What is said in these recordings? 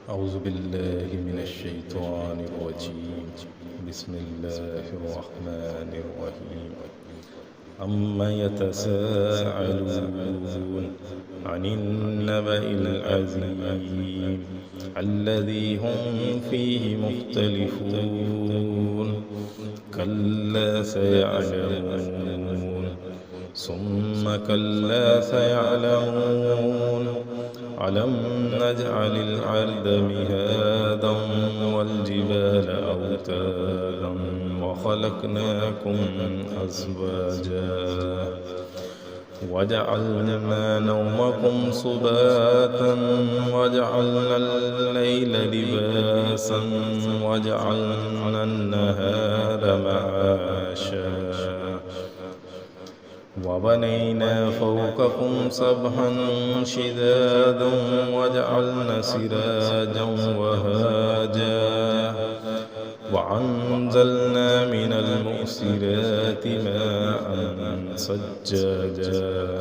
أعوذ بالله من الشيطان الرجيم. بسم الله الرحمن الرحيم. عما يتساءلون عن النبأ العظيم الذي هم فيه مختلفون كلا سيعلمون ثم كلا سيعلمون ألم نجعل الأرض مهادا والجبال أوتادا وخلقناكم أزواجا وجعلنا نومكم سباتا وجعلنا الليل لباسا وجعلنا النهار معاشا وبنينا فوقكم سبحا شدادا وجعلنا سراجا وهاجا وأنزلنا من المعصرات ماء ثجاجا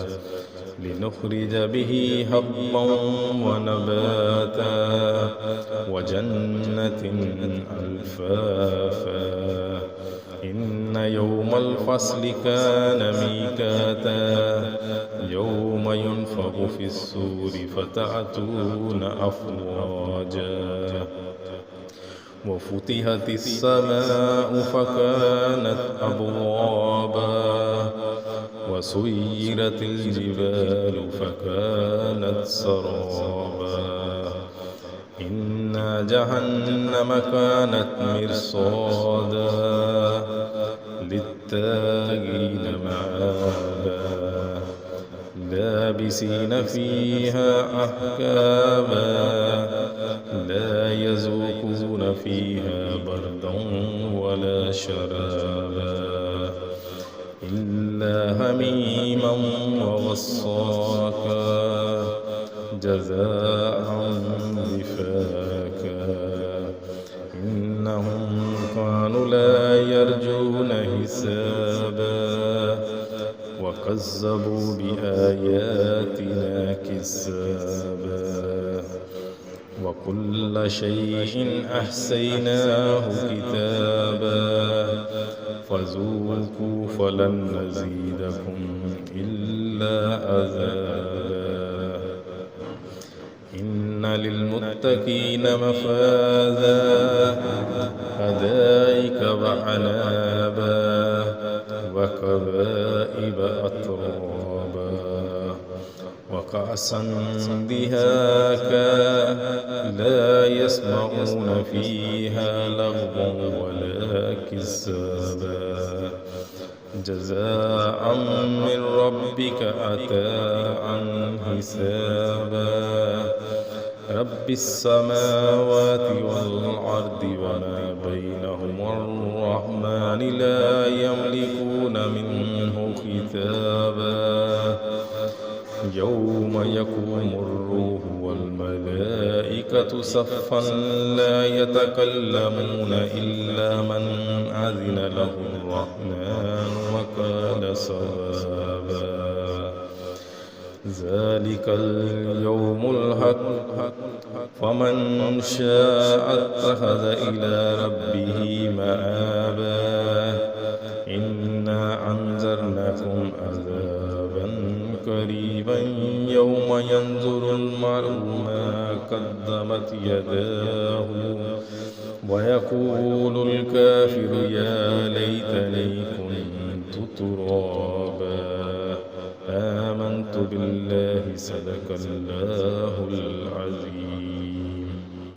لنخرج به حبا ونباتا وجنة ألفافا إن يوم الفصل كان ميقاتا يوم ينفخ في الصور فتأتون أفواجا وفتحت السماء فكانت أبوابا وسيرت الجبال فكانت سرابا إن جهنم كانت مرصادا للطاغين مآبا لابسين فيها أحكاما لا يذوقون فيها بردا ولا شرابا إلا حميما وغساقا جزاء وفاقا إنهم كانوا لا يرجون حسابا وكذبوا بآياتنا كذابا وكل شيء أحصيناه كتابا فذوقوا فلن نزيدكم إلا عذابا إن للمتقين مفازا حدائق وأعنابا وكواعب أترابا وكأسا دهاقا لا يسمعون فيها لغوا ولا كذابا جزاء من ربك عطاء حسابا رب السماوات والأرض وما بينهما الرحمن لا يملكون منه خطابا يوم يقوم الروح والملائكة صفا لا يتكلمون إلا من أذن له الرحمن وقال صوابا ذلك اليوم الحق فمن شاء اتخذ إلى ربه مآبا إنا أنذرناكم عذابا قريبا يوم ينظر المرء ما قدمت يداه ويقول الكافر يا ليتني كنت ترابا آمنت بالله صدق الله العظيم.